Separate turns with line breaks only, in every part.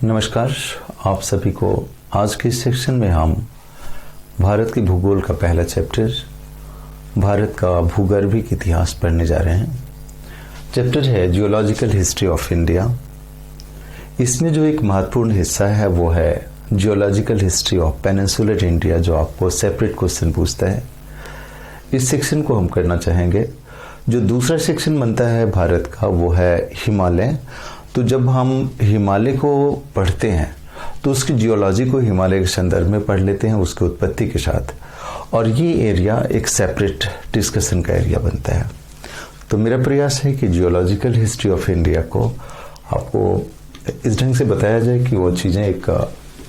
नमस्कार आप सभी को। आज के सेक्शन में हम भारत के भूगोल का पहला चैप्टर भारत का भूगर्भिक इतिहास पढ़ने जा रहे हैं। चैप्टर है जियोलॉजिकल हिस्ट्री ऑफ इंडिया। इसमें जो एक महत्वपूर्ण हिस्सा है वो है geological history of peninsular India, जो आपको सेपरेट क्वेश्चन पूछता है। इस सेक्शन को हम करना चाहेंगे। जो दूसरा सेक्शन बनता है भारत का वो है हिमालय। तो जब हम हिमालय को पढ़ते हैं तो उसकी जियोलॉजी को हिमालय के संदर्भ में पढ़ लेते हैं, उसकी उत्पत्ति के साथ, और ये एरिया एक सेपरेट डिस्कशन का एरिया बनता है। तो मेरा प्रयास है कि जियोलॉजिकल हिस्ट्री ऑफ इंडिया को आपको इस ढंग से बताया जाए कि वो चीज़ें एक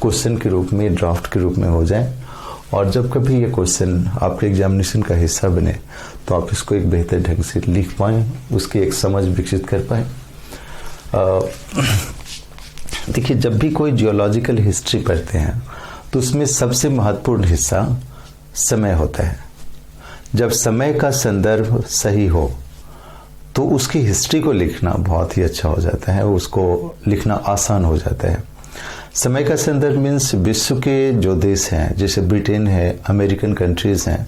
क्वेश्चन के रूप में, ड्राफ्ट के रूप में हो जाए, और जब कभी ये क्वेश्चन आपके एग्जामिनेशन का हिस्सा बने तो आप इसको एक बेहतर ढंग से लिख पाएँ, उसकी एक समझ विकसित कर पाएँ। देखिए, जब भी कोई जियोलॉजिकल हिस्ट्री पढ़ते हैं तो उसमें सबसे महत्वपूर्ण हिस्सा समय होता है। जब समय का संदर्भ सही हो तो उसकी हिस्ट्री को लिखना बहुत ही अच्छा हो जाता है, उसको लिखना आसान हो जाता है। समय का संदर्भ मीन्स विश्व के जो देश हैं, जैसे ब्रिटेन है, अमेरिकन कंट्रीज हैं,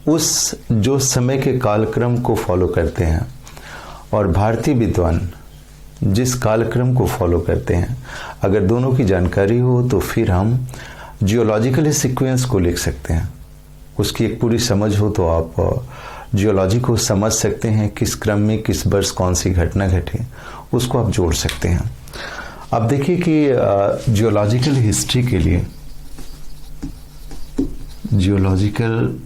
उस जो समय के कालक्रम को फॉलो करते हैं, और भारतीय विद्वान जिस कालक्रम को फॉलो करते हैं, अगर दोनों की जानकारी हो तो फिर हम जियोलॉजिकल सीक्वेंस को लिख सकते हैं। उसकी एक पूरी समझ हो तो आप जियोलॉजी को समझ सकते हैं, किस क्रम में किस वर्ष कौन सी घटना घटी, उसको आप जोड़ सकते हैं। अब देखिए कि जियोलॉजिकल हिस्ट्री के लिए, जियोलॉजिकल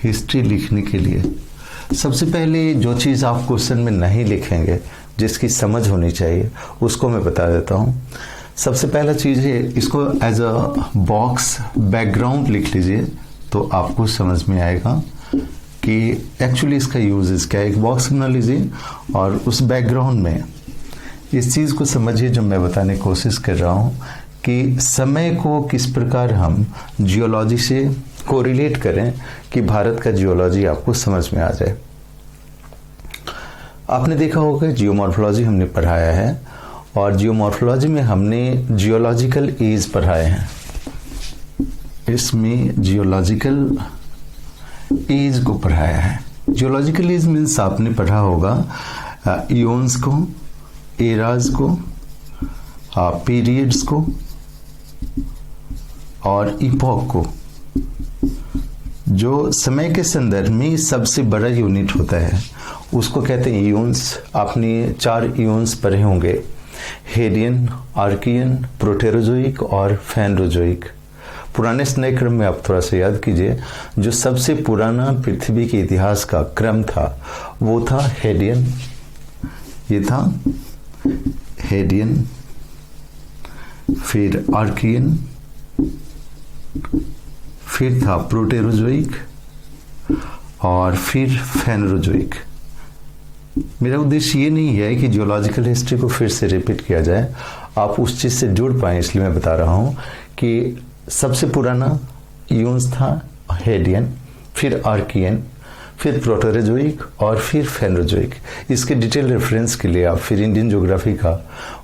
हिस्ट्री लिखने के लिए सबसे पहले जो चीज़ आप क्वेश्चन में नहीं लिखेंगे, जिसकी समझ होनी चाहिए, उसको मैं बता देता हूँ। सबसे पहला चीज़ है, इसको एज अ बॉक्स बैकग्राउंड लिख लीजिए तो आपको समझ में आएगा कि एक्चुअली इसका यूजेस क्या है। एक बॉक्स बना लीजिए और उस बैकग्राउंड में इस चीज़ को समझिए जो मैं बताने की कोशिश कर रहा हूँ कि समय को किस प्रकार हम जियोलॉजी से कोरिलेट करें कि भारत का जियोलॉजी आपको समझ में आ जाए। आपने देखा होगा जियोमॉर्फोलॉजी हमने पढ़ाया है, और जियोमॉर्फोलॉजी में हमने जियोलॉजिकल एज पढ़ाए हैं। इसमें जियोलॉजिकल एज को पढ़ाया है। जियोलॉजिकल एज मीन्स आपने पढ़ा होगा इयोन्स को, एराज को, पीरियड्स को और इपॉक को। जो समय के संदर्भ में सबसे बड़ा यूनिट होता है उसको कहते हैं इयोन्स। आपने 4 इयोन्स पढ़े होंगे, हेडियन, आर्कियन, प्रोटेरोजोइक और फेनरोजोइक। पुराने से नए क्रम में आप थोड़ा सा याद कीजिए, जो सबसे पुराना पृथ्वी के इतिहास का क्रम था वो था हेडियन। ये था हेडियन, फिर आर्कियन, फिर था प्रोटेरोजोइक और फिर फेनरोजोइक। मेरा उद्देश्य ये नहीं है कि जियोलॉजिकल हिस्ट्री को फिर से रिपीट किया जाए, आप उस चीज़ से जुड़ पाएँ, इसलिए मैं बता रहा हूँ कि सबसे पुराना इयोन्स था हेडियन, फिर आर्कियन, फिर प्रोटेरोजोइक और फिर फेनरोजोइक। इसके डिटेल रेफरेंस के लिए आप फिर इंडियन ज्योग्राफी का,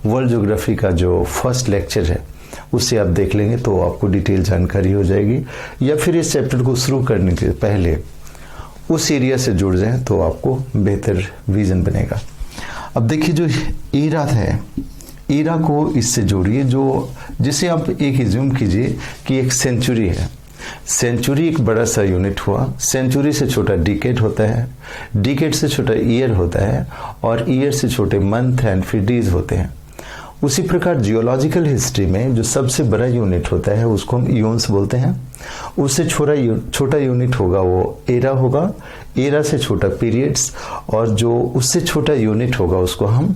वर्ल्ड ज्योग्राफी का जो फर्स्ट लेक्चर है उससे आप देख लेंगे तो आपको डिटेल जानकारी हो जाएगी, या फिर इस चैप्टर को शुरू करने के पहले उस एरिया से जुड़ जाएं तो आपको बेहतर विजन बनेगा। अब देखिए, जो एरा है, एरा को इससे जोड़िए, जो जिसे आप एक एज्यूम कीजिए कि एक सेंचुरी है। सेंचुरी एक बड़ा सा यूनिट हुआ। सेंचुरी से छोटा डिकेड होता है, डिकेड से छोटा ईयर होता है, और ईयर से छोटे मंथ एंड फिर डेज होते हैं। उसी प्रकार जियोलॉजिकल हिस्ट्री में जो सबसे बड़ा यूनिट होता है उसको हम इयोन्स बोलते हैं। उससे छोटा यूनिट होगा वो एरा होगा, एरा से छोटा पीरियड्स, और जो उससे छोटा यूनिट होगा उसको हम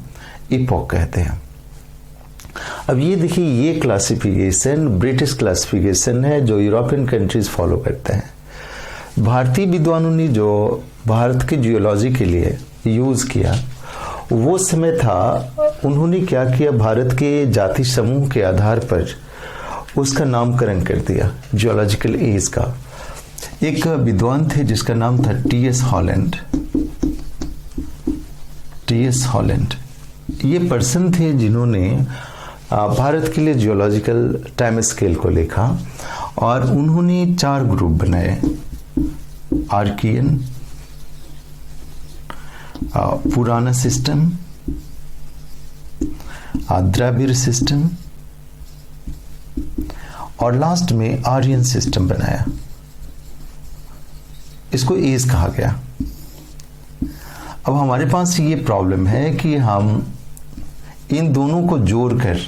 इपॉक कहते हैं। अब ये देखिए, ये क्लासिफिकेशन ब्रिटिश क्लासिफिकेशन है जो यूरोपियन कंट्रीज फॉलो करते हैं। भारतीय विद्वानों ने जो भारत की जियोलॉजी के लिए यूज किया वो समय था, उन्होंने क्या किया, भारत के जाति समूह के आधार पर उसका नामकरण कर दिया जियोलॉजिकल एज का। एक विद्वान थे जिसका नाम था टी एस हॉलैंड। ये पर्सन थे जिन्होंने भारत के लिए जियोलॉजिकल टाइम स्केल को लिखा और उन्होंने 4 ग्रुप बनाए। आर्कियन, पुराना सिस्टम, द्रविड़ सिस्टम और लास्ट में आर्यन सिस्टम बनाया। इसको एज कहा गया। अब हमारे पास ये प्रॉब्लम है कि हम इन दोनों को जोड़कर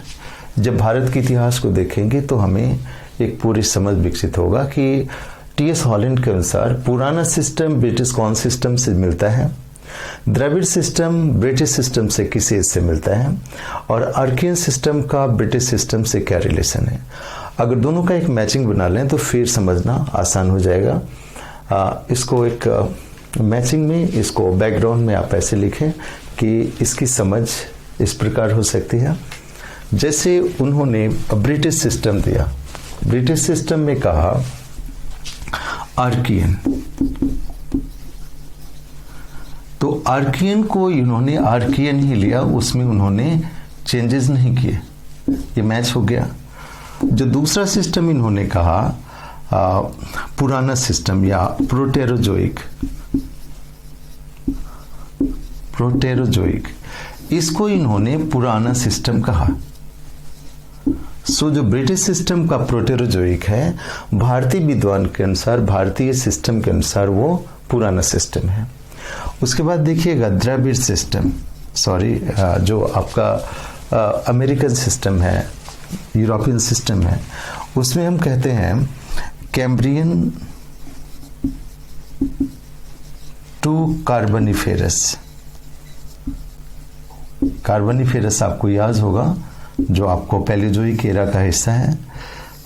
जब भारत के इतिहास को देखेंगे तो हमें एक पूरी समझ विकसित होगा कि टी.एस. हॉलैंड के अनुसार पुराना सिस्टम ब्रिटिश कौन सिस्टम से मिलता है, द्रविड़ सिस्टम ब्रिटिश सिस्टम से किस एज से मिलता है और आर्कियन सिस्टम का ब्रिटिश सिस्टम से क्या रिलेशन है। अगर दोनों का एक मैचिंग बना लें तो फिर समझना आसान हो जाएगा। इसको एक मैचिंग में, इसको बैकग्राउंड में आप ऐसे लिखें कि इसकी समझ इस प्रकार हो सकती है। जैसे उन्होंने ब्रिटिश सिस्टम दिया, ब्रिटिश सिस्टम में कहा आर्कियन, तो आर्कियन को इन्होंने आर्कियन ही लिया, उसमें उन्होंने चेंजेस नहीं किए, ये मैच हो गया। जो दूसरा सिस्टम इन्होंने कहा पुराना सिस्टम या प्रोटेरोजोइक, इसको इन्होंने पुराना सिस्टम कहा। जो ब्रिटिश सिस्टम का प्रोटेरोजोइक है, भारतीय विद्वान के अनुसार, भारतीय सिस्टम के अनुसार वो पुराना सिस्टम है। उसके बाद देखिएगा द्रविड़ सिस्टम, जो आपका अमेरिकन सिस्टम है, यूरोपियन सिस्टम है, उसमें हम कहते हैं कैम्ब्रियन टू कार्बोनिफेरस। कार्बोनिफेरस आपको याद होगा, जो आपको पैलेजोइक एरा का हिस्सा है।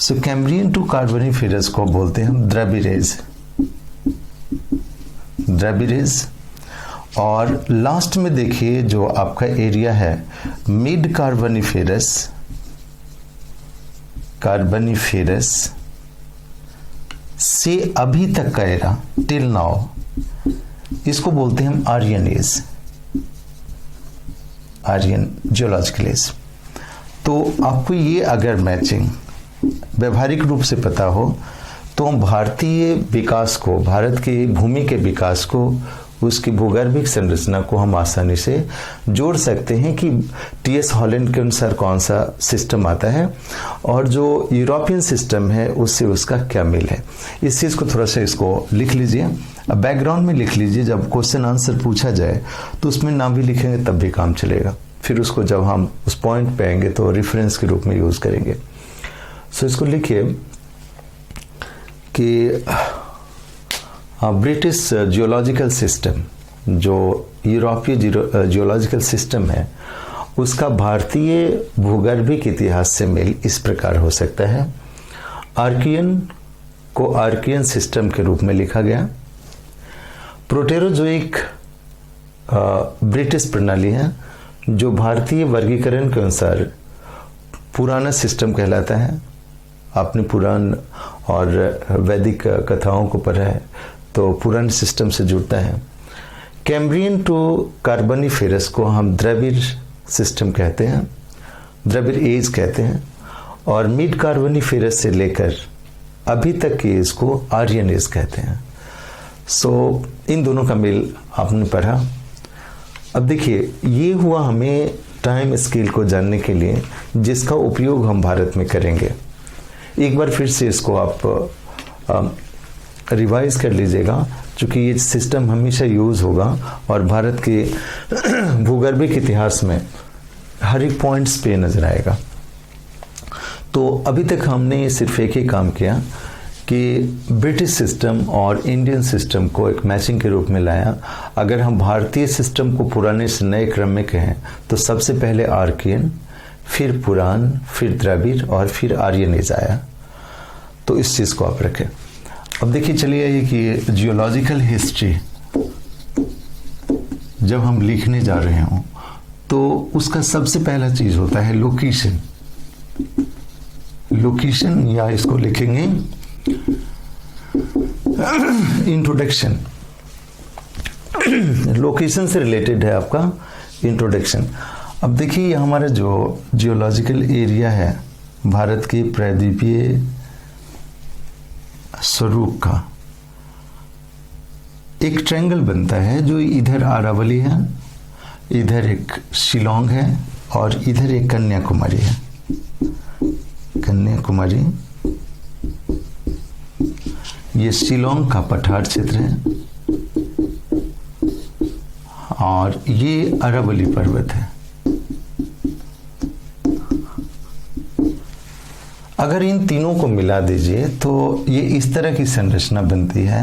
कैम्ब्रियन टू कार्बोनिफेरस को बोलते हैं हम द्रविड़ेज। और लास्ट में देखिए जो आपका एरिया है मिड कार्बोनिफेरस से अभी तक का एरा, टिल नाउ, इसको बोलते हैं हम आर्यन जियोलॉजिकल एज। तो आपको ये अगर मैचिंग व्यवहारिक रूप से पता हो तो हम भारतीय विकास को, भारत की भूमि के विकास को, उसकी भूगर्भिक संरचना को हम आसानी से जोड़ सकते हैं कि टी.एस. हॉलैंड के अनुसार कौन सा सिस्टम आता है और जो यूरोपियन सिस्टम है उससे उसका क्या मेल है। इस चीज़ को थोड़ा सा इसको लिख लीजिए, बैकग्राउंड में लिख लीजिए। जब क्वेश्चन आंसर पूछा जाए तो उसमें नाम भी लिखेंगे तब भी काम चलेगा। फिर उसको जब हम उस पॉइंट पे आएंगे तो रेफरेंस के रूप में यूज़ करेंगे। इसको लिखिए कि ब्रिटिश जियोलॉजिकल सिस्टम, जो यूरोपीय जियोलॉजिकल सिस्टम है, उसका भारतीय भूगर्भिक इतिहास से मेल इस प्रकार हो सकता है। आर्कियन को आर्कियन सिस्टम के रूप में लिखा गया। प्रोटेरोजोइक ब्रिटिश प्रणाली है जो भारतीय वर्गीकरण के अनुसार पुराना सिस्टम कहलाता है। आपने पुराण और वैदिक कथाओं को पढ़ा है तो पुराने सिस्टम से जुड़ता है। कैम्ब्रियन टू कार्बोनिफेरस को हम द्रविड़ सिस्टम कहते हैं, द्रविड़ एज कहते हैं, और मिड कार्बोनिफेरस से लेकर अभी तक के एज को आर्यन एज कहते हैं। इन दोनों का मेल आपने पढ़ा। अब देखिए, ये हुआ हमें टाइम स्केल को जानने के लिए जिसका उपयोग हम भारत में करेंगे। एक बार फिर से इसको आप रिवाइज कर लीजिएगा, क्योंकि ये सिस्टम हमेशा यूज होगा और भारत के भूगर्भिक इतिहास में हर एक पॉइंट्स पे नजर आएगा। तो अभी तक हमने सिर्फ एक ही काम किया कि ब्रिटिश सिस्टम और इंडियन सिस्टम को एक मैचिंग के रूप में लाया। अगर हम भारतीय सिस्टम को पुराने से नए क्रम में कहें तो सबसे पहले आर्कियन, फिर पुराण, फिर द्रविड़ और फिर आर्यन एज आया। तो इस चीज़ को आप रखें। अब देखिए, चलिए ये कि जियोलॉजिकल हिस्ट्री जब हम लिखने जा रहे हों तो उसका सबसे पहला चीज होता है लोकेशन। लोकेशन या इसको लिखेंगे इंट्रोडक्शन। लोकेशन से रिलेटेड है आपका इंट्रोडक्शन। अब देखिए ये हमारा जो जियोलॉजिकल एरिया है भारत के प्रायद्वीपीय स्वरूप का एक ट्रायंगल बनता है, जो इधर अरावली है, इधर एक शिलोंग है और इधर एक कन्याकुमारी है। कन्याकुमारी ये शिलोंग का पठार क्षेत्र है और ये अरावली पर्वत है। अगर इन तीनों को मिला दीजिए तो ये इस तरह की संरचना बनती है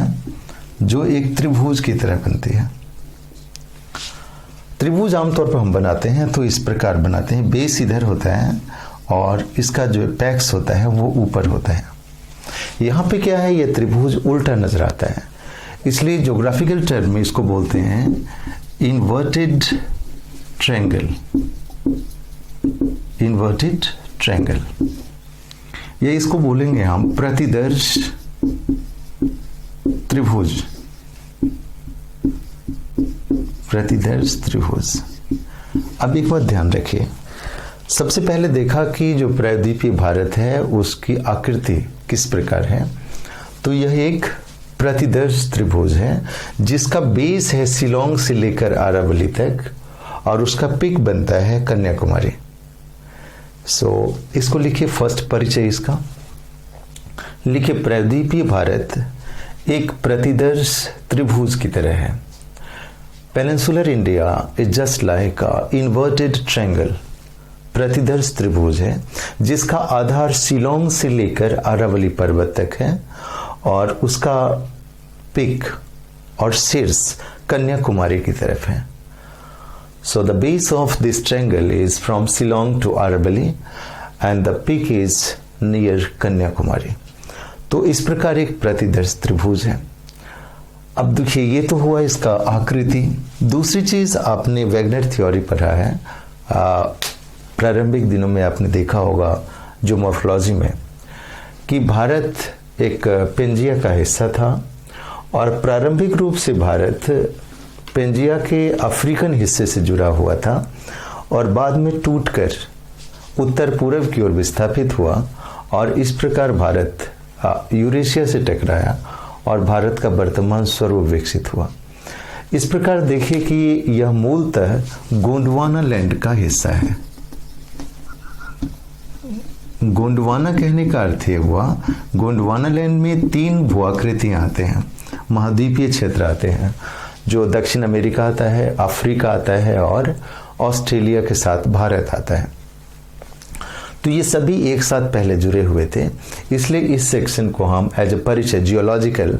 जो एक त्रिभुज की तरह बनती है। त्रिभुज आमतौर पर हम बनाते हैं तो इस प्रकार बनाते हैं, बेस इधर होता है और इसका जो एपेक्स होता है वो ऊपर होता है। यहाँ पे क्या है, ये त्रिभुज उल्टा नजर आता है, इसलिए ज्योग्राफिकल टर्म में इसको बोलते हैं इन्वर्टेड ट्रायंगल। इन्वर्टेड ट्रायंगल, ये इसको बोलेंगे हम प्रतिदर्श त्रिभुज। प्रतिदर्श त्रिभुज। अब एक बात ध्यान रखिए, सबसे पहले देखा कि जो प्रायद्वीपीय भारत है उसकी आकृति किस प्रकार है, तो यह एक प्रतिदर्श त्रिभुज है जिसका बेस है शिलोंग से लेकर अरावली तक और उसका पिक बनता है कन्याकुमारी। इसको लिखिए, फर्स्ट परिचय इसका लिखिए, प्रायद्वीपीय भारत एक प्रतिदर्श त्रिभुज की तरह है। Peninsular India is just like a inverted triangle. प्रतिदर्श त्रिभुज है जिसका आधार शिलोंग से लेकर अरावली पर्वत तक है और उसका पिक और शीर्ष कन्याकुमारी की तरफ है। So the base of this triangle is from Shillong to Aravalli and the peak is near Kanyakumari. तो इस प्रकार एक प्रतिदर्श त्रिभुज है। अब देखिए ये तो हुआ इसका आकृति। दूसरी चीज आपने वैगनर थ्योरी पढ़ा है, प्रारंभिक दिनों में आपने देखा होगा जो मॉर्फोलॉजी में, कि भारत एक पेंजिया का हिस्सा था और प्रारंभिक रूप से भारत पेंजिया के अफ्रीकन हिस्से से जुड़ा हुआ था और बाद में टूटकर उत्तर पूर्व की ओर विस्थापित हुआ और इस प्रकार भारत यूरेशिया से टकराया और भारत का वर्तमान स्वरूप विकसित हुआ। इस प्रकार देखिए कि यह मूलतः गोंडवाना लैंड का हिस्सा है। गोंडवाना कहने का अर्थ ये हुआ, गोंडवाना लैंड में 3 भूआकृतियां आते हैं, महाद्वीपीय क्षेत्र आते हैं, जो दक्षिण अमेरिका आता है, अफ्रीका आता है और ऑस्ट्रेलिया के साथ भारत आता है। तो ये सभी एक साथ पहले जुड़े हुए थे, इसलिए इस सेक्शन को हम एज ए परिचय जियोलॉजिकल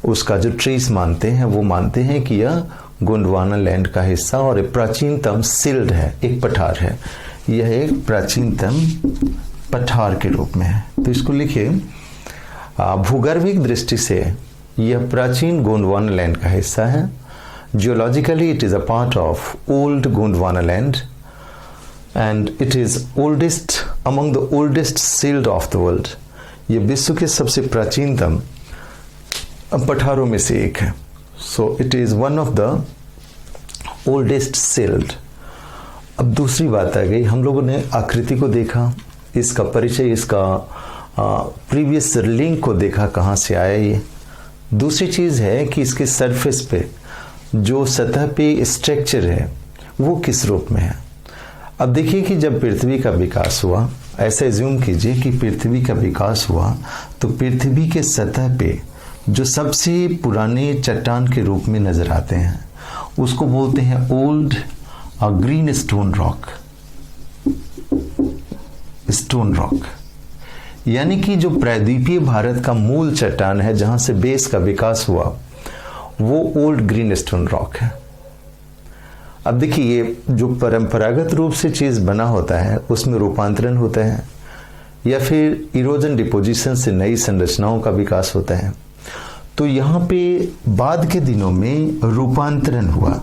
उसका जो ट्रेस मानते हैं वो मानते हैं कि यह गोंडवाना लैंड का हिस्सा और एक प्राचीनतम सिल्ड है, एक पठार है। यह एक प्राचीनतम पठार के रूप में है। तो इसको लिखिए, भूगर्भिक दृष्टि से यह प्राचीन गोंडवाना लैंड का हिस्सा है। Geologically it is a part of old Gondwana land and it is oldest among the oldest shield of the world. ये विश्व के सबसे प्राचीनतम पठारों में से एक है। So it is one of the oldest shield. अब दूसरी बात आ गई, हम लोगों ने आकृति को देखा, इसका परिचय, इसका प्रीवियस लिंक को देखा कहाँ से आया ये। दूसरी चीज है कि इसके सरफेस पे जो सतह पे स्ट्रक्चर है वो किस रूप में है। अब देखिए कि जब पृथ्वी का विकास हुआ, ऐसे एज्यूम कीजिए कि पृथ्वी का विकास हुआ, तो पृथ्वी के सतह पे जो सबसे पुराने चट्टान के रूप में नजर आते हैं उसको बोलते हैं old green stone rock. Stone rock यानी कि जो प्रायद्वीपीय भारत का मूल चट्टान है जहां से बेस का विकास हुआ वो ओल्ड ग्रीन स्टोन रॉक है। अब देखिए ये जो परंपरागत रूप से चीज बना होता है उसमें रूपांतरण होता है या फिर इरोजन डिपोजिशन से नई संरचनाओं का विकास होता है। तो यहाँ पे बाद के दिनों में रूपांतरण हुआ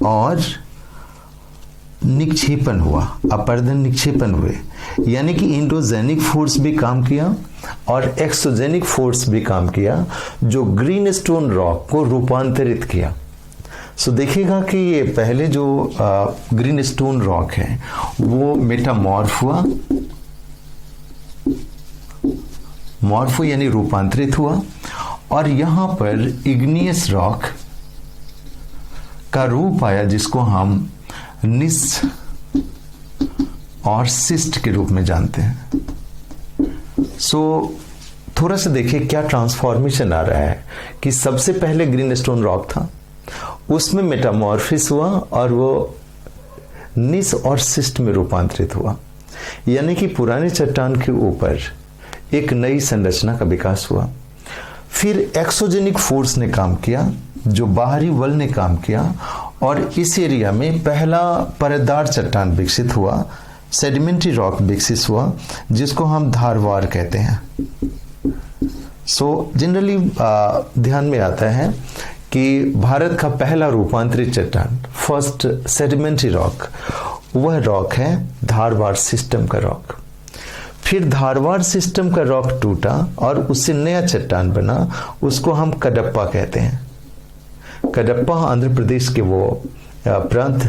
और निक्षेपण हुआ, अपर्दन निक्षेपण हुए, यानी कि इंडोजेनिक फोर्स भी काम किया और एक्सोजेनिक फोर्स भी काम किया जो ग्रीन स्टोन रॉक को रूपांतरित किया। सो देखिएगा कि ये पहले जो ग्रीन स्टोन रॉक है वो मेटामॉर्फ हुआ, मॉर्फो यानी रूपांतरित हुआ, और यहां पर इग्नियस रॉक का रूप आया जिसको हम निस और सिस्ट के रूप में जानते हैं। सो थोड़ा सा देखिए क्या ट्रांसफॉर्मेशन आ रहा है कि सबसे पहले ग्रीन स्टोन रॉक था, उसमें मेटामॉर्फिस हुआ और वो निस और सिस्ट में रूपांतरित हुआ, यानी कि पुराने चट्टान के ऊपर एक नई संरचना का विकास हुआ। फिर एक्सोजेनिक फोर्स ने काम किया, जो बाहरी बल ने काम किया, और इस एरिया में पहला परतदार चट्टान विकसित हुआ, सेडिमेंट्री रॉक विकसित हुआ, जिसको हम धारवार कहते हैं। सो जनरली ध्यान में आता है कि भारत का पहला रूपांतरित चट्टान, फर्स्ट सेडिमेंट्री रॉक, वह रॉक है धारवार सिस्टम का रॉक। फिर धारवाड़ सिस्टम का रॉक टूटा और उससे नया चट्टान बना, उसको हम कडप्पा कहते हैं। कडप्पा आंध्र प्रदेश के वो प्रांत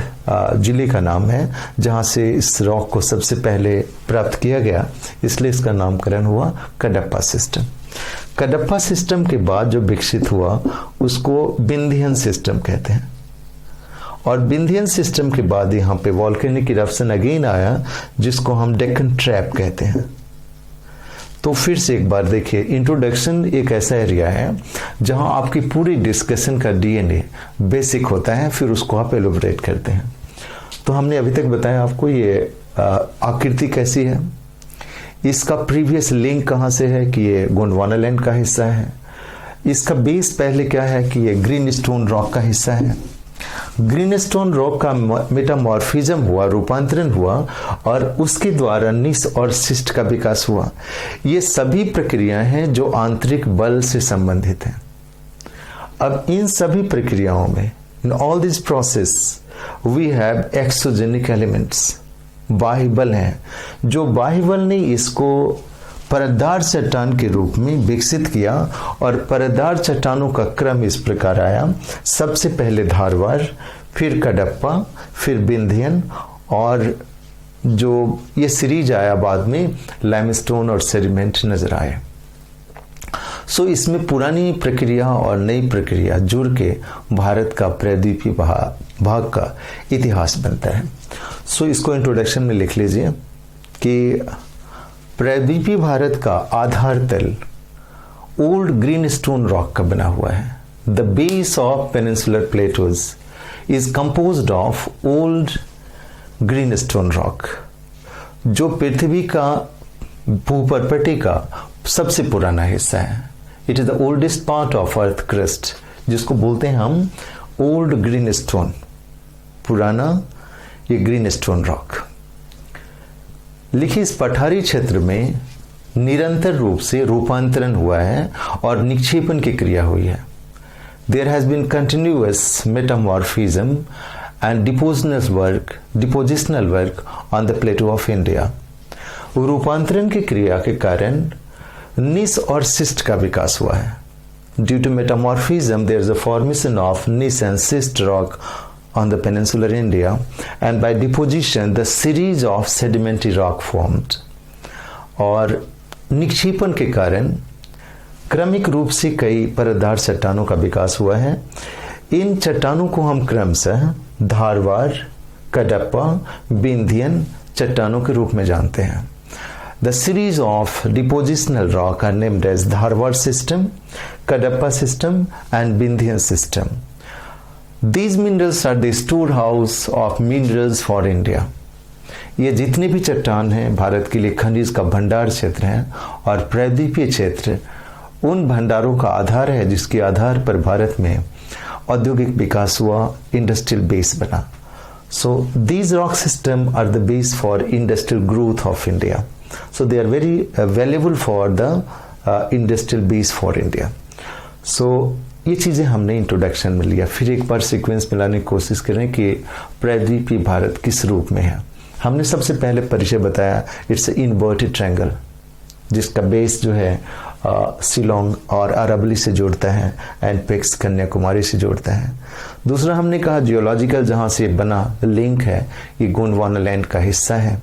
जिले का नाम है जहां से इस रॉक को सबसे पहले प्राप्त किया गया, इसलिए इसका नामकरण हुआ कडप्पा सिस्टम। कडप्पा सिस्टम के बाद जो विकसित हुआ उसको विंध्यन सिस्टम कहते हैं, और विंध्यन सिस्टम के बाद यहाँ पे वॉल्केनिक इरप्शन अगेन आया जिसको हम डेक्कन ट्रैप कहते हैं। तो फिर से एक बार देखिए, इंट्रोडक्शन एक ऐसा एरिया है जहां आपकी पूरी डिस्कशन का डीएनए बेसिक होता है, फिर उसको आप एलोबरेट करते हैं। तो हमने अभी तक बताया आपको ये आकृति कैसी है, इसका प्रीवियस लिंक कहाँ से है कि ये गोंडवानालैंड का हिस्सा है, इसका बेस पहले क्या है कि ये ग्रीन स्टोन रॉक का हिस्सा है। ग्रीन स्टोन रॉक का मेटामॉर्फिज्म हुआ, रूपांतरण हुआ, और उसके द्वारा निस और सिस्ट का विकास हुआ। ये सभी प्रक्रियाएं हैं जो आंतरिक बल से संबंधित हैं। अब इन सभी प्रक्रियाओं में, in all this process we have exogenic elements, बाह्य बल हैं, जो बाह्य बल ने इसको परतदार चट्टान के रूप में विकसित किया, और परतदार चट्टानों का क्रम इस प्रकार आया, सबसे पहले धारवाड़, फिर कडप्पा, फिर विंध्यन, और जो ये सीरीज आया बाद में लाइमस्टोन और सेडिमेंट नजर आए। सो इसमें पुरानी प्रक्रिया और नई प्रक्रिया जुड़ के भारत का प्रायद्वीपीय भाग का इतिहास बनता है। सो इसको इंट्रोडक्शन में लिख लीजिए कि प्रायद्वीपीय भारत का आधार तल ओल्ड ग्रीन स्टोन रॉक का बना हुआ है। The base of peninsular Plato's is composed of old green stone rock, जो पृथ्वी का भूपर्पटी का सबसे पुराना हिस्सा है। It is the oldest part of earth crust, जिसको बोलते हैं हम ओल्ड ग्रीन स्टोन, पुराना ये ग्रीन स्टोन रॉक। लिखिए, इस पठारी क्षेत्र में निरंतर रूप से रूपांतरण हुआ है और निक्षेपण की क्रिया हुई है। There has been continuous metamorphism and depositional work on the plateau of India. रूपांतरण की क्रिया के कारण निस और सिस्ट का विकास हुआ है। Due to metamorphism there is a formation of gneiss and schist rock on the peninsular India, and by deposition the series of sedimentary rock formed। और निक्षेपण के कारण क्रमिक रूप से कई परतदार चट्टानों का विकास हुआ है। इन चट्टानों को हम क्रमशः धारवाड़, कडप्पा, विंध्यन चट्टानों के रूप में जानते हैं। The series of depositional rock are named as Dharwad system, Kadapa system and Vindhyan system। These minerals are the storehouse of minerals for India। ये जितने भी चट्टान हैं भारत के लिए खनिज का भंडार क्षेत्र है, और प्रायद्वीपीय क्षेत्र उन भंडारों का आधार है जिसके आधार पर भारत में औद्योगिक विकास हुआ, इंडस्ट्रियल बेस बना। So these rock system are the base for industrial growth of India. So they are very valuable for the industrial base for India. सो ये चीज़ें हमने इंट्रोडक्शन में लिया। फिर एक बार सीक्वेंस मिलाने की कोशिश करें कि प्रायद्वीपीय भारत किस रूप में है। हमने सबसे पहले परिचय बताया, इट्स इन्वर्टेड ट्रायंगल, जिसका बेस जो है शिलोंग और अरावली से जोड़ता है, एंड पेक्स कन्याकुमारी से जोड़ता है। दूसरा हमने कहा जियोलॉजिकल, जहाँ से बना लिंक है, ये गोंडवाना लैंड का हिस्सा है।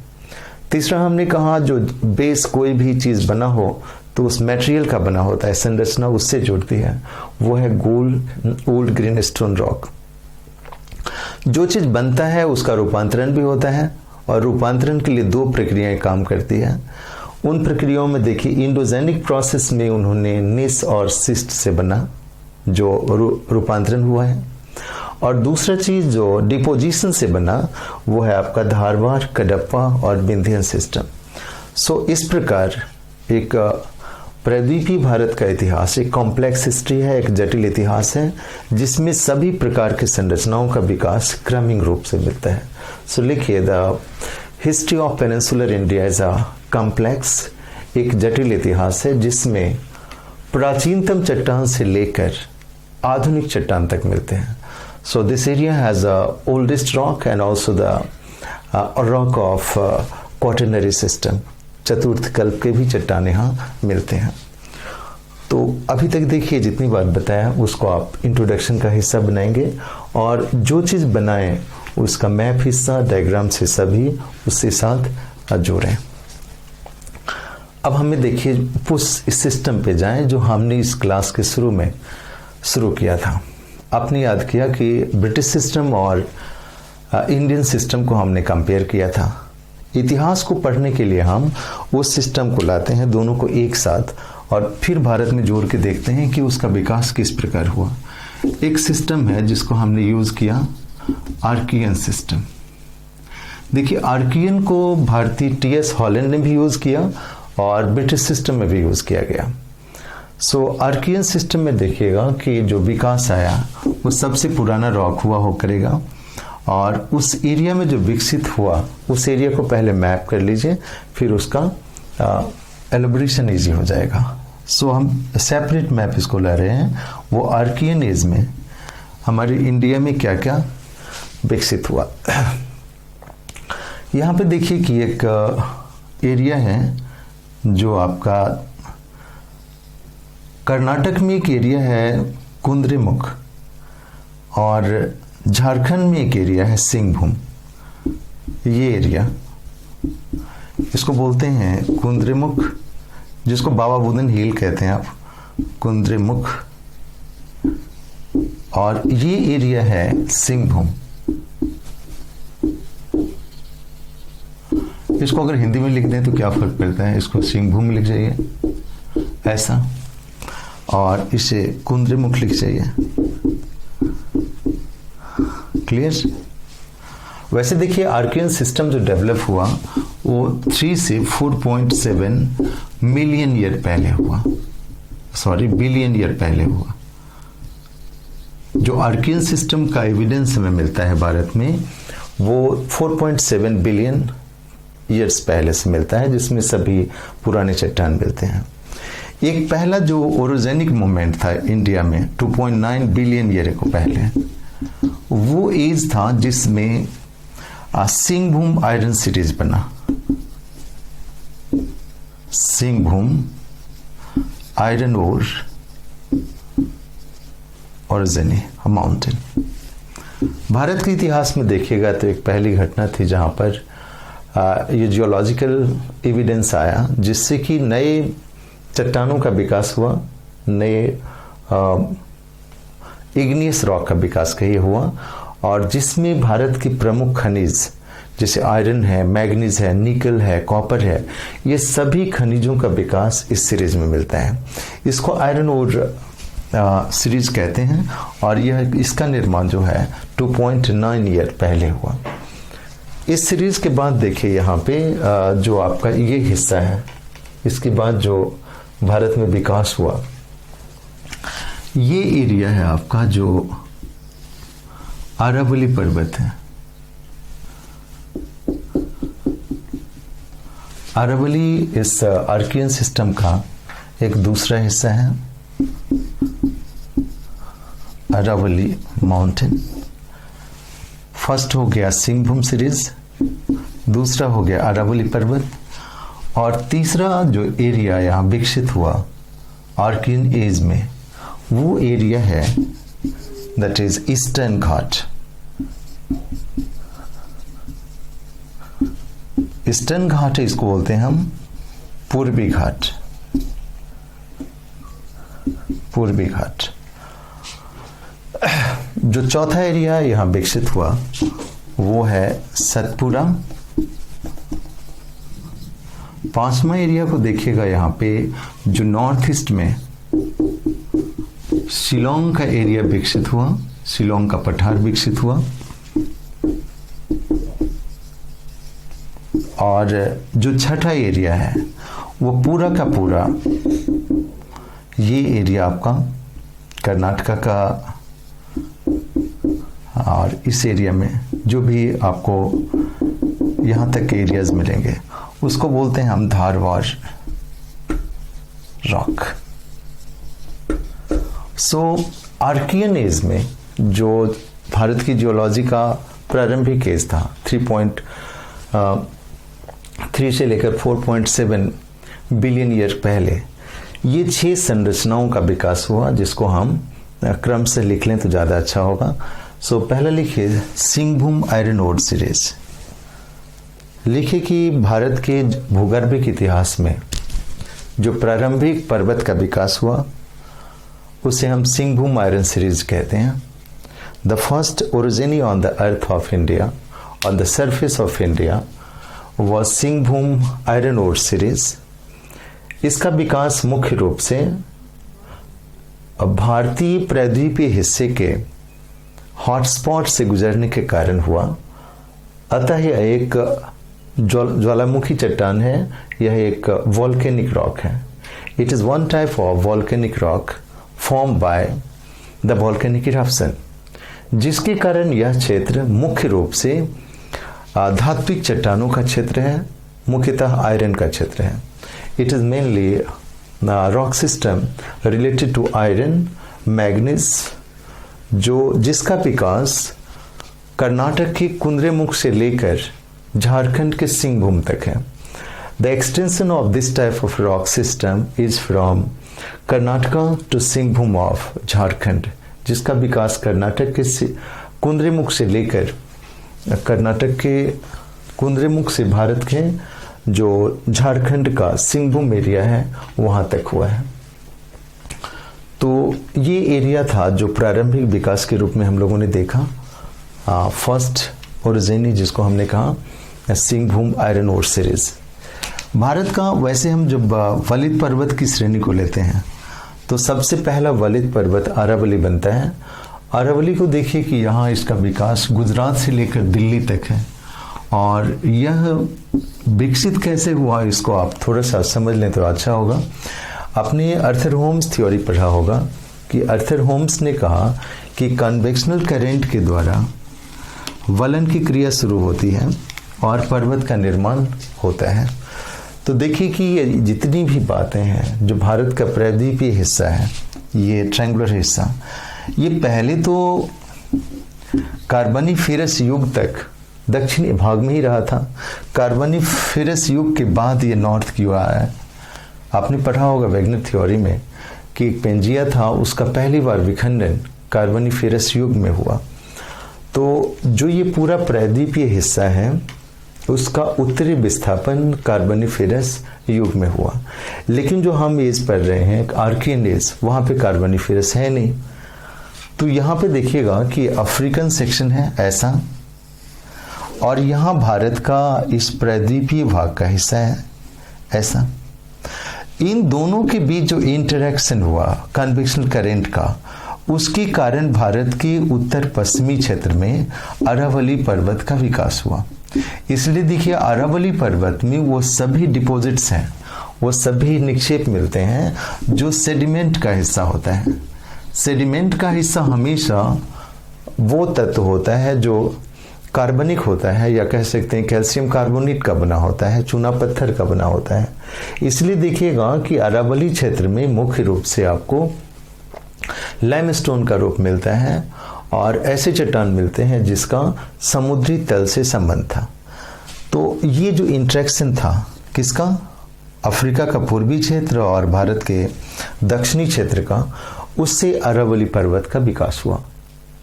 तीसरा हमने कहा जो बेस कोई भी चीज़ बना हो तो उस मटेरियल का बना होता है, संरचना उससे जुड़ती है, वो है ओल्ड ग्रीन स्टोन रॉक। जो चीज़ बनता है उसका रूपांतरण भी होता है, और रूपांतरण के लिए दो प्रक्रियाएं काम करती है। उन प्रक्रियाओं में देखिए, इंडोजेनिक प्रोसेस में उन्होंने निस और सिस्ट से बना जो रूपांतरण हुआ है, और दूसरा चीज जो डिपोजिशन से बना वो है आपका धारवाड़, कडप्पा और विंध्यन सिस्टम। सो इस प्रकार एक प्रद्वीपीय भारत का इतिहास एक कॉम्प्लेक्स हिस्ट्री है, एक जटिल इतिहास है, जिसमें सभी प्रकार की संरचनाओं का विकास क्रमिक रूप से मिलता है। सो लिखिए, the history of peninsular India is a complex, एक जटिल इतिहास है जिसमें प्राचीनतम चट्टान से लेकर आधुनिक चट्टान तक मिलते हैं। So this area has the oldest rock and also the rock of quaternary system. चतुर्थ कल्प के भी चट्टान यहाँ मिलते हैं। तो अभी तक देखिए जितनी बात बताया उसको आप इंट्रोडक्शन का हिस्सा बनाएंगे, और जो चीज़ बनाएं उसका मैप हिस्सा, डायग्राम्स हिस्सा भी उसके साथ जोड़ें। अब हमें देखिए उस सिस्टम पे जाएं जो हमने इस क्लास के शुरू में शुरू किया था। आपने याद किया कि ब्रिटिश सिस्टम और इंडियन सिस्टम को हमने कंपेयर किया था। इतिहास को पढ़ने के लिए हम उस सिस्टम को लाते हैं, दोनों को एक साथ, और फिर भारत में जोड़ के देखते हैं कि उसका विकास किस प्रकार हुआ। एक सिस्टम है जिसको हमने यूज़ किया, आर्कियन सिस्टम। देखिए, आर्कियन को भारतीय टी.एस. हॉलैंड ने भी यूज़ किया और ब्रिटिश सिस्टम में भी यूज़ किया गया। सो आर्कियन सिस्टम में देखिएगा कि जो विकास आया वो सबसे पुराना रॉक हुआ हो करेगा, और उस एरिया में जो विकसित हुआ उस एरिया को पहले मैप कर लीजिए, फिर उसका एलिब्रेशन ईजी हो जाएगा। सो हम सेपरेट मैप इसको ला रहे हैं। वो आर्कियन एज में हमारे इंडिया में क्या क्या विकसित हुआ। यहाँ पे देखिए कि एक एरिया है जो आपका कर्नाटक में एक एरिया है कुद्रेमुख, और झारखंड में एक एरिया है सिंहभूम। ये एरिया इसको बोलते हैं कुद्रेमुख, जिसको बाबा बुदन हिल कहते हैं आप, कुद्रेमुख, और ये एरिया है सिंहभूम। इसको अगर हिंदी में लिख दें तो क्या फर्क पड़ता है, इसको सिंहभूम लिख जाइए ऐसा, और इसे कुद्रेमुख लिख जाइए। क्लियर? वैसे देखिए, आर्कियन सिस्टम जो डेवलप हुआ वो 3 से 4.7 मिलियन ईयर पहले हुआ, बिलियन ईयर पहले हुआ। जो आर्कियन सिस्टम का एविडेंस हमें मिलता है भारत में, वो 4.7 बिलियन ईयर्स पहले से मिलता है, जिसमें सभी पुराने चट्टान मिलते हैं। एक पहला जो ओरोजेनिक मूवमेंट था इंडिया में 2.9 बिलियन ईयर को पहले, वो एज था जिसमें सिंहभूम आयरन सिटीज बना। Singhbhum iron ore orogeny mountain. Bharat के इतिहास में देखिएगा तो एक पहली घटना थी जहां पर ये जियोलॉजिकल एविडेंस आया, जिससे कि नए चट्टानों का विकास हुआ, नए इग्नियस रॉक का विकास कहीं हुआ, और जिसमें भारत की प्रमुख खनिज जैसे आयरन है, मैग्नीज है, निकल है, कॉपर है, ये सभी खनिजों का विकास इस सीरीज में मिलता है। इसको आयरन ओर सीरीज कहते हैं, और यह इसका निर्माण जो है 2.9 ईयर पहले हुआ। इस सीरीज के बाद देखिए यहाँ पे जो आपका ये हिस्सा है, इसके बाद जो भारत में विकास हुआ, ये एरिया है आपका जो अरावली पर्वत है। अरावली इस आर्कियन सिस्टम का एक दूसरा हिस्सा है, अरावली माउंटेन। फर्स्ट हो गया सिंहभूम सीरीज, दूसरा हो गया अरावली पर्वत, और तीसरा जो एरिया यहाँ विकसित हुआ आर्कियन एज में, वो एरिया है that is Eastern Ghat. Eastern Ghat इसको बोलते हैं हम पूर्वी घाट। पूर्वी घाट। जो चौथा एरिया यहाँ विकसित हुआ वो है सतपुरा। पांचवा एरिया को देखिएगा, यहाँ पे जो नॉर्थ ईस्ट में शिलोंग का एरिया विकसित हुआ, शिलोंग का पठार विकसित हुआ। और जो छठा एरिया है वो पूरा का पूरा ये एरिया आपका कर्नाटका का, और इस एरिया में जो भी आपको यहाँ तक के एरियाज मिलेंगे उसको बोलते हैं हम धारवाड़ रॉक। सो आर्कियन एज में जो भारत की जियोलॉजी का प्रारंभिक एज था 3.3 से लेकर 4.7 बिलियन ईयर पहले, ये 6 संरचनाओं का विकास हुआ, जिसको हम क्रम से लिख लें तो ज़्यादा अच्छा होगा। सो पहला लिखिए सिंहभूम आयरन ओर सीरीज। लिखिए कि भारत के भूगर्भिक इतिहास में जो प्रारंभिक पर्वत का विकास हुआ उसे हम सिंहभूम आयरन सीरीज कहते हैं। The first origin on the earth of India, on the surface of India, was Singhbhum iron ore series. इसका विकास मुख्य रूप से भारतीय प्रायद्वीपीय हिस्से के हॉटस्पॉट से गुजरने के कारण हुआ। अतः यह एक ज्वालामुखी चट्टान है, यह एक वॉल्केनिक रॉक है। It is one type of volcanic rock form by the volcanic eruption, जिसके कारण यह क्षेत्र मुख्य रूप से धात्विक चट्टानों का क्षेत्र है, मुख्यतः आयरन का क्षेत्र है। It is mainly rock system related to iron, manganese, जिसका विकास कर्नाटक के कुंद्रेमुख से लेकर झारखंड के सिंहभूम तक है। The extension of this type of rock system is from Karnataka to Singhbhum of Jharkhand, जिसका विकास कर्नाटक के कुंद्रेमुख से लेकर कर्नाटक के कुंद्रेमुख से भारत के जो झारखंड का सिंहभूम एरिया है वहाँ तक हुआ है। तो ये एरिया था जो प्रारंभिक विकास के रूप में हम लोगों ने देखा, फर्स्ट ओरिजिनी, जिसको हमने कहा Singhbhum iron ore series. Bharat का वैसे हम जब वलित पर्वत की श्रेणी को लेते हैं तो सबसे पहला वलित पर्वत अरावली बनता है। अरावली को देखिए कि यहाँ इसका विकास गुजरात से लेकर दिल्ली तक है, और यह विकसित कैसे हुआ इसको आप थोड़ा सा समझ लें तो अच्छा होगा। आपने आर्थर होम्स थ्योरी पढ़ा होगा कि आर्थर होम्स ने कहा कि कन्वेक्शनल करंट के द्वारा वलन की क्रिया शुरू होती है और पर्वत का निर्माण होता है। तो देखिए कि ये जितनी भी बातें हैं जो भारत का प्रायद्वीपीय हिस्सा है, ये ट्रायंगुलर हिस्सा, ये पहले तो कार्बोनिफेरस युग तक दक्षिणी भाग में ही रहा था। कार्बोनिफेरस युग के बाद ये नॉर्थ की ओर आया है। आपने पढ़ा होगा वैगनर थ्योरी में कि एक पेंजिया था, उसका पहली बार विखंडन कार्बोनिफेरस युग में हुआ। तो जो ये पूरा प्रायद्वीपीय हिस्सा है उसका उत्तरी विस्थापन कार्बोनिफेरस युग में हुआ। लेकिन जो हम एज पढ़ रहे हैं आर्कियन एज, वहाँ पे कार्बोनिफेरस है नहीं। तो यहाँ पे देखिएगा कि अफ्रीकन सेक्शन है ऐसा, और यहाँ भारत का इस प्रायद्वीपीय भाग का हिस्सा है ऐसा। इन दोनों के बीच जो इंटरेक्शन हुआ कन्वेक्शनल करंट का, उसके कारण भारत के उत्तर पश्चिमी क्षेत्र में अरावली पर्वत का विकास हुआ। इसलिए देखिए अरावली पर्वत में वो सभी डिपॉजिट्स हैं, वो सभी निक्षेप मिलते हैं जो सेडिमेंट का हिस्सा होता है। सेडिमेंट का हिस्सा हमेशा वो तत्व होता है जो कार्बनिक होता है, या कह सकते हैं कैल्शियम कार्बोनेट का बना होता है, चूना पत्थर का बना होता है। इसलिए देखिएगा कि अरावली क्षेत्र में मुख्य रूप से आपको लाइमस्टोन का रूप मिलता है और ऐसे चट्टान मिलते हैं जिसका समुद्री तल से संबंध था। तो ये जो इंटरेक्शन था किसका, अफ्रीका का पूर्वी क्षेत्र और भारत के दक्षिणी क्षेत्र का, उससे अरावली पर्वत का विकास हुआ।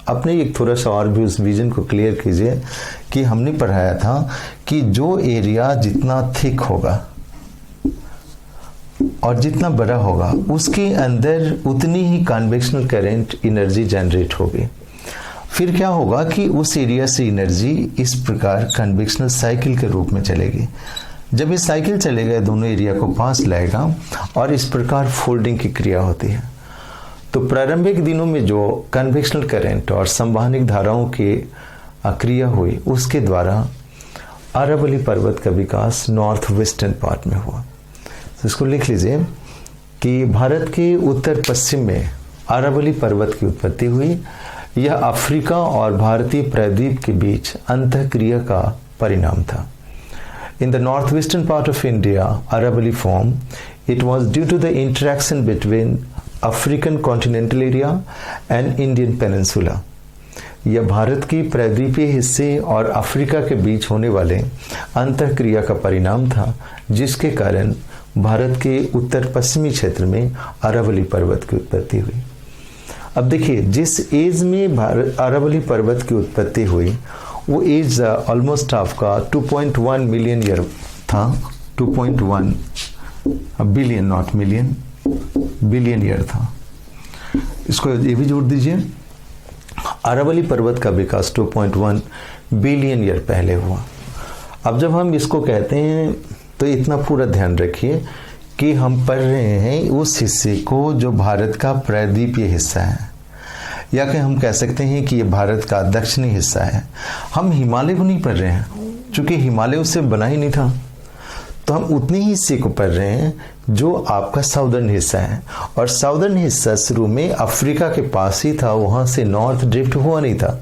अपने एक थोड़ा सा और भी उस विजन को क्लियर कीजिए कि हमने पढ़ाया था कि जो एरिया जितना थिक होगा और जितना बड़ा होगा उसके अंदर उतनी ही कन्वेक्शनल करंट एनर्जी जनरेट होगी। फिर क्या होगा कि उस एरिया से एनर्जी इस प्रकार कन्वेक्शनल साइकिल के रूप में चलेगी। जब ये साइकिल चलेगा दोनों एरिया को पास लाएगा और इस प्रकार फोल्डिंग की क्रिया होती है। तो प्रारंभिक दिनों में जो कन्वेक्शनल करंट और संवहनिक धाराओं की क्रिया हुई उसके द्वारा अरावली पर्वत का विकास नॉर्थ वेस्टर्न पार्ट में हुआ। तो इसको लिख लीजिए कि भारत के उत्तर पश्चिम में अरावली पर्वत की उत्पत्ति हुई। यह अफ्रीका और भारतीय प्रायद्वीप के बीच अंतःक्रिया का परिणाम था। In the northwestern part of India, Aravalli form, it was due to the interaction between African continental area and Indian peninsula. यह भारत की प्रायद्वीपीय हिस्से और अफ्रीका के बीच होने वाले अंतःक्रिया का परिणाम था, जिसके कारण भारत के उत्तर पश्चिमी क्षेत्र में अरावली पर्वत की उत्पत्ति हुई। अब देखिए, जिस एज में अरावली पर्वत की उत्पत्ति हुई वो एज ऑलमोस्ट आपका 2.1 मिलियन ईयर था। 2.1 billion, not million, billion year था। इसको ये भी जोड़ दीजिए, अरावली पर्वत का विकास 2.1 बिलियन ईयर पहले हुआ। अब जब हम इसको कहते हैं तो इतना पूरा ध्यान रखिए कि हम पढ़ रहे हैं उस हिस्से को जो भारत का प्रायद्वीपीय हिस्सा है, या कि हम कह सकते हैं कि ये भारत का दक्षिणी हिस्सा है। हम हिमालय को नहीं पढ़ रहे हैं, क्योंकि हिमालय उससे बना ही नहीं था। तो हम उतने ही हिस्से को पढ़ रहे हैं जो आपका साउदर्न हिस्सा है, और साउदर्न हिस्सा शुरू में अफ्रीका के पास ही था, वहाँ से नॉर्थ ड्रिफ्ट हुआ नहीं था।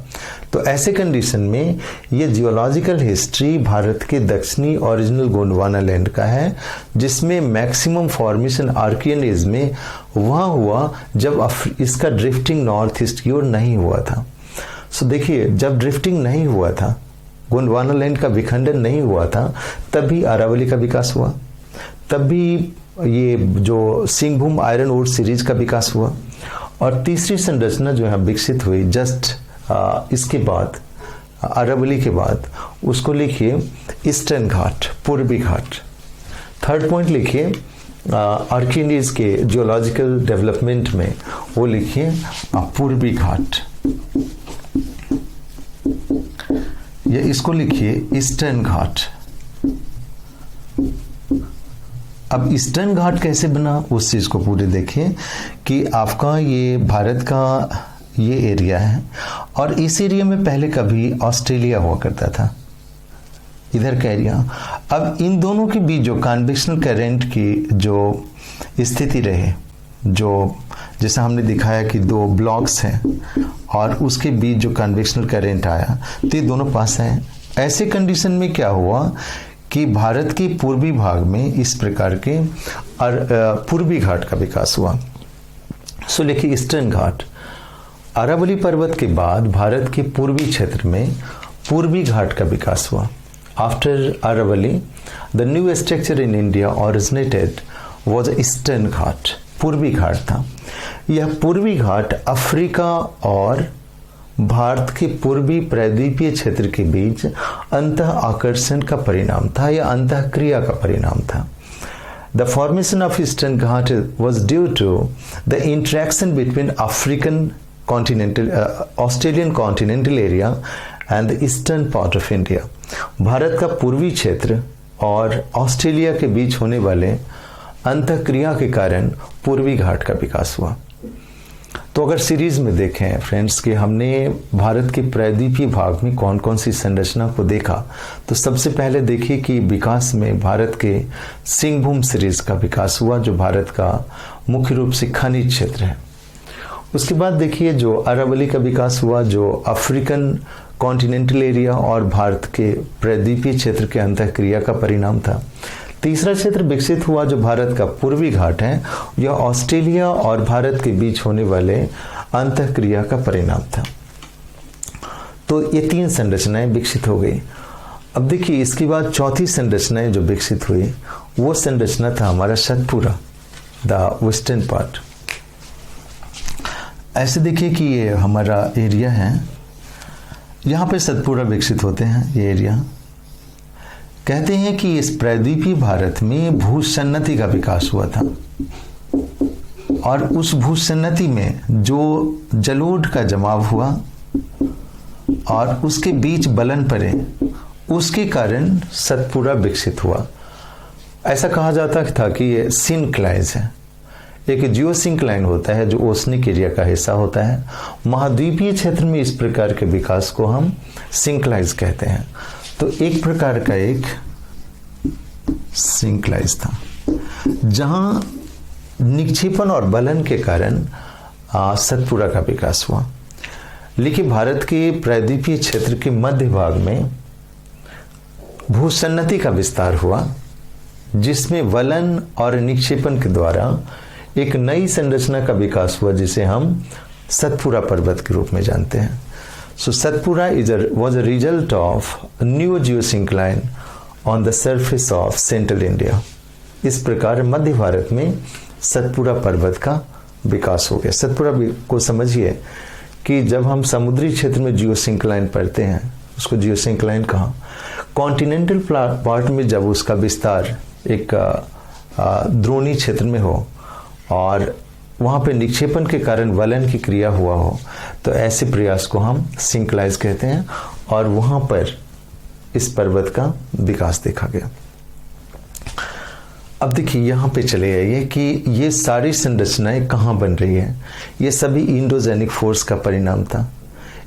तो ऐसे कंडीशन में ये जियोलॉजिकल हिस्ट्री भारत के दक्षिणी ओरिजिनल गोंडवाना लैंड का है, जिसमें मैक्सिमम फॉर्मेशन आर्कियन एज में वहाँ हुआ जब इसका ड्रिफ्टिंग नॉर्थ ईस्ट की ओर नहीं हुआ था। सो देखिए, जब ड्रिफ्टिंग नहीं हुआ था, गोंडवाना लैंड का विखंडन नहीं हुआ था, तभी अरावली का विकास हुआ, तभी ये जो सिंहभूम आयरन ओर सीरीज का विकास हुआ। और तीसरी संरचना जो है विकसित हुई जस्ट इसके बाद, अरावली के बाद, उसको लिखिए ईस्टर्न घाट, पूर्वी घाट। थर्ड पॉइंट लिखिए आर्कियन एज के जियोलॉजिकल डेवलपमेंट में, वो लिखिए पूर्वी घाट, या इसको लिखिए ईस्टर्न घाट। अब ईस्टर्न घाट कैसे बना उस चीज को पूरे देखिए कि आपका ये भारत का ये एरिया है, और इस एरिया में पहले कभी ऑस्ट्रेलिया हुआ करता था, इधर का एरिया। अब इन दोनों के बीच जो कन्वेक्शनल करंट की जो स्थिति रहे, जो जैसा हमने दिखाया कि दो ब्लॉक्स हैं और उसके बीच जो कन्वेक्शनल करंट आया, तो ये दोनों पास हैं। ऐसे कंडीशन में क्या हुआ कि भारत के पूर्वी भाग में इस प्रकार के पूर्वी घाट का विकास हुआ। सो लिखिए ईस्टर्न घाट। अरावली पर्वत के बाद भारत के पूर्वी क्षेत्र में पूर्वी घाट का विकास हुआ। After Aravalli the new structure in India originated was Eastern Ghat, Purvi Ghat था। यह पूर्वी घाट अफ्रीका और भारत के पूर्वी प्रायद्वीपीय क्षेत्र के बीच अंतः आकर्षण का परिणाम था, या अंतः क्रिया का परिणाम था। The formation of Eastern Ghat was due to the interaction between Australian continental area and the eastern part of India. Bharat का पूर्वी क्षेत्र और ऑस्ट्रेलिया के बीच होने वाले अंतःक्रिया के कारण पूर्वी घाट का विकास हुआ। तो अगर सीरीज में देखें फ्रेंड्स कि हमने भारत के प्रायद्वीपीय भाग में कौन कौन सी संरचना को देखा, तो सबसे पहले देखिए कि विकास में भारत के सिंहभूम सीरीज का विकास हुआ, जो भारत का मुख्य रूप से खनिज क्षेत्र है। उसके बाद देखिए जो अरावली का विकास हुआ, जो अफ्रीकन कॉन्टिनेंटल एरिया और भारत के प्रायद्वीपीय क्षेत्र के अंतःक्रिया का परिणाम था। तीसरा क्षेत्र विकसित हुआ जो भारत का पूर्वी घाट है, यह ऑस्ट्रेलिया और भारत के बीच होने वाले अंतःक्रिया का परिणाम था। तो ये तीन संरचनाएं विकसित हो गई। अब देखिए इसके बाद चौथी संरचनाएं जो विकसित हुई वो संरचना था हमारा सतपुरा, द वेस्टर्न पार्ट। ऐसे देखिए कि ये हमारा एरिया है, यहाँ पे सतपुरा विकसित होते हैं। ये एरिया कहते हैं कि इस प्रायद्वीपीय भारत में भूसन्नति का विकास हुआ था और उस भूसन्नति में जो जलोढ़ का जमाव हुआ और उसके बीच बलन पड़े, उसके कारण सतपुरा विकसित हुआ। ऐसा कहा जाता था कि ये सिंक्लाइज है। एक जियोसिंक्लाइन होता है जो ओसनिक एरिया का हिस्सा होता है। महाद्वीपीय क्षेत्र में इस प्रकार के विकास को हम सिंक्लाइज कहते हैं। तो एक प्रकार का एक सिंक्लाइज था जहां निक्षेपण और बलन के कारण सतपुरा का विकास हुआ। लेकिन भारत के प्रायद्वीपीय क्षेत्र के मध्य भाग में भूसन्नति का विस्तार हुआ, जिसमें वलन और निक्षेपण के द्वारा एक नई संरचना का विकास हुआ जिसे हम सतपुरा पर्वत के रूप में जानते हैं। सो Satpura was a result of new geosyncline on the surface of central India। इस प्रकार मध्य भारत में सतपुरा पर्वत का विकास हो गया। सतपुरा को समझिए कि जब हम समुद्री क्षेत्र में जियोसिंक्लाइन पढ़ते हैं, उसको जियोसिंक्लाइन कहा। कॉन्टिनेंटल पार्ट में जब उसका विस्तार एक द्रोणी क्षेत्र में हो और वहाँ पे निक्षेपण के कारण वलन की क्रिया हुआ हो, तो ऐसे प्रयास को हम सिंक्लाइज कहते हैं और वहाँ पर इस पर्वत का विकास देखा गया। अब देखिए यहाँ पे चले आइए कि ये सारी संरचनाएं कहाँ बन रही है। ये सभी इंडोजेनिक फोर्स का परिणाम था।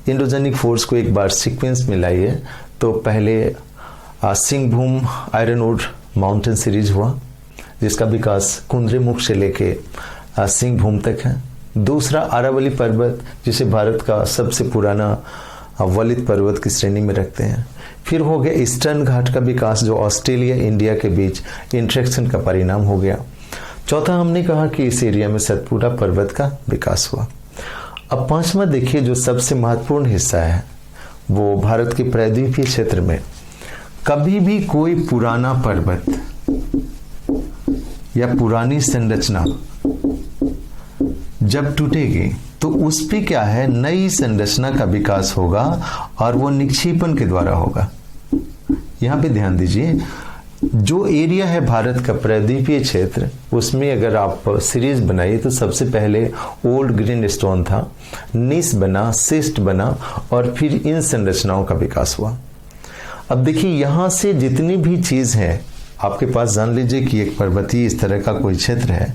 इंडोजेनिक फोर्स को एक बार सीक्वेंस में लाइए तो पहले Singhbhum iron ore mountain series हुआ, जिसका विकास कुंद्रेमुख से लेके सिंहभूम तक है। दूसरा अरावली पर्वत, जिसे भारत का सबसे पुराना वलित पर्वत की श्रेणी में रखते हैं। फिर हो गया ईस्टर्न घाट का विकास, जो ऑस्ट्रेलिया इंडिया के बीच इंटरेक्शन का परिणाम हो गया। चौथा हमने कहा कि इस एरिया में सतपुरा पर्वत का विकास हुआ। अब पांचवा देखिए, जो सबसे महत्वपूर्ण हिस्सा है, वो भारत के प्रायद्वीपीय क्षेत्र में कभी भी कोई पुराना पर्वत या पुरानी संरचना जब टूटेगी तो उस पे क्या है, नई संरचना का विकास होगा और वो निक्षेपण के द्वारा होगा। यहां पे ध्यान दीजिए, जो एरिया है भारत का प्रायद्वीपीय क्षेत्र, उसमें अगर आप सीरीज बनाइए तो सबसे पहले ओल्ड ग्रीन स्टोन था, नीस बना, सिस्ट बना और फिर इन संरचनाओं का विकास हुआ। अब देखिए यहां से जितनी भी चीज है आपके पास, जान लीजिए कि एक पर्वतीय इस तरह का कोई क्षेत्र है